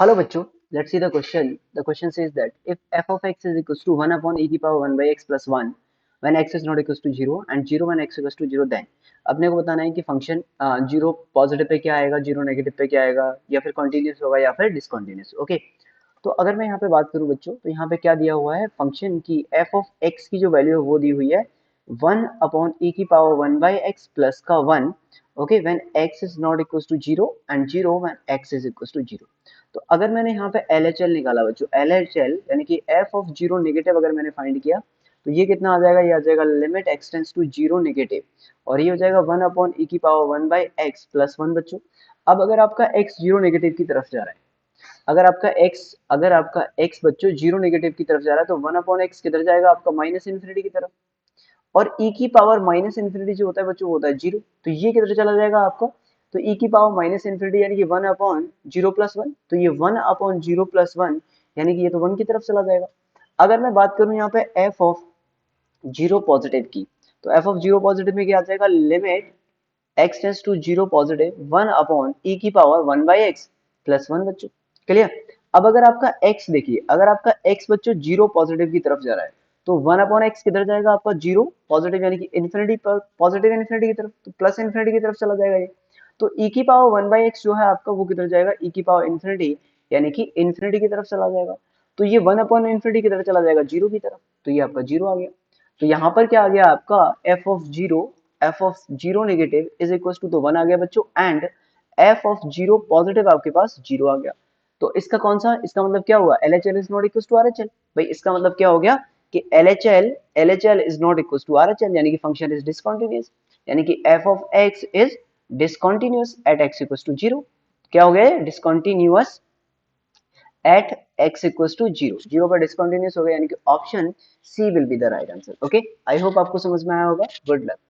Hello बच्चों, let's see the question. The question says that if f of x is equals to 1 upon e की power 1 by x plus 1 when x is not equals to 0 and 0 when x equals to 0 then अपने को बताना है कि function 0 positive pay क्या आएगा, 0 negative पे क्या आएगा, या फिर कॉन्टिन्यूस होगा या फिर डिसकॉन्टिन्यूस। ओके, तो अगर मैं यहाँ पे बात करूँ बच्चों, तो यहाँ पे क्या दिया हुआ है, फंक्शन की f ऑफ x की जो वैल्यू है वो दी हुई है 1 अपॉन e की पावर 1 बाई x प्लस का 1, okay, when x is not equals to 0 and 0 when x is equals to 0। तो अगर मैंने यहाँ पे LHL निकाला बच्चों, LHL यानी कि f ऑफ 0 नेगेटिव अगर मैंने फाइंड किया, तो ये कितना आ जाएगा, ये आ जाएगा limit x tends to 0 negative, और ये हो जाएगा 1 अपॉन e की पावर 1 बाई x प्लस 1 बच्चों। अब अगर आपका x 0 नेगेटिव की तरफ जा रहा है, अगर आपका x बच्चों 0 नेगेटिव की तरफ जा रहा है, तो 1 अपॉन x किधर जाएगा, आपका माइनस इन्फिनिटी की तरफ। और e की पावर माइनस इन्फिनिटी जो होता है बच्चों, वो होता है 0, तो ये किधर चला जाएगा आपका, तो e की पावर माइनस इन्फिनिटी यानी कि 1 अपॉन 0 प्लस 1, तो ये 1 अपॉन 0 प्लस 1 यानी कि ये तो 1 की तरफ चला जाएगा। अगर मैं बात करूं यहाँ पे f ऑफ 0 पॉजिटिव की, तो f ऑफ 0 पॉजिटिव में क्या आ जाएगा, limit x tends to 0 positive 1 upon e की पावर 1 बाई x प्लस 1 बच्चों। क्लियर। अब अगर आपका x देखिए, अगर आपका x बच्चों 0 पॉजिटिव की तरफ जा रहा है, तो 1 अपॉन x किधर जाएगा आपका, 0 पॉजिटिव यानी कि इन्फिनिटी पर, पॉजिटिव इन्फिनिटी की तरफ, तो प्लस इन्फिनिटी की तरफ चला जाएगा ये। तो e की पावर 1 बाई x जो है आपका, वो किधर जाएगा, e की पावर इन्फिनिटी यानी कि इन्फिनिटी की तरफ चला जाएगा। तो ये 1 अपॉन इन्फिनिटी की तरफ चला जाएगा 0 की तरफ, तो ये आपका 0 आ गया। तो यहाँ पर क्या आ गया आपका, f of 0 negative is equal to, तो 1 आ गया बच्चों, एंड f ऑफ 0 पॉजिटिव आपके पास 0 आ गया। तो इसका कौन सा, इसका मतलब क्या हुआ, LHL is not equal to RHL। भाई इसका मतलब क्या हो गया कि LHL is not equal to RHL, यानी कि फंक्शन इज डिसकंटिन्यूअस, यानी कि f of x is discontinuous at x equal to 0। क्या हो गया, discontinuous at x equals to 0, 0 पर डिसकंटिन्यूअस हो गया, यानी कि option C will be the right answer. Okay, I hope आपको समझ में आया होगा। Good luck.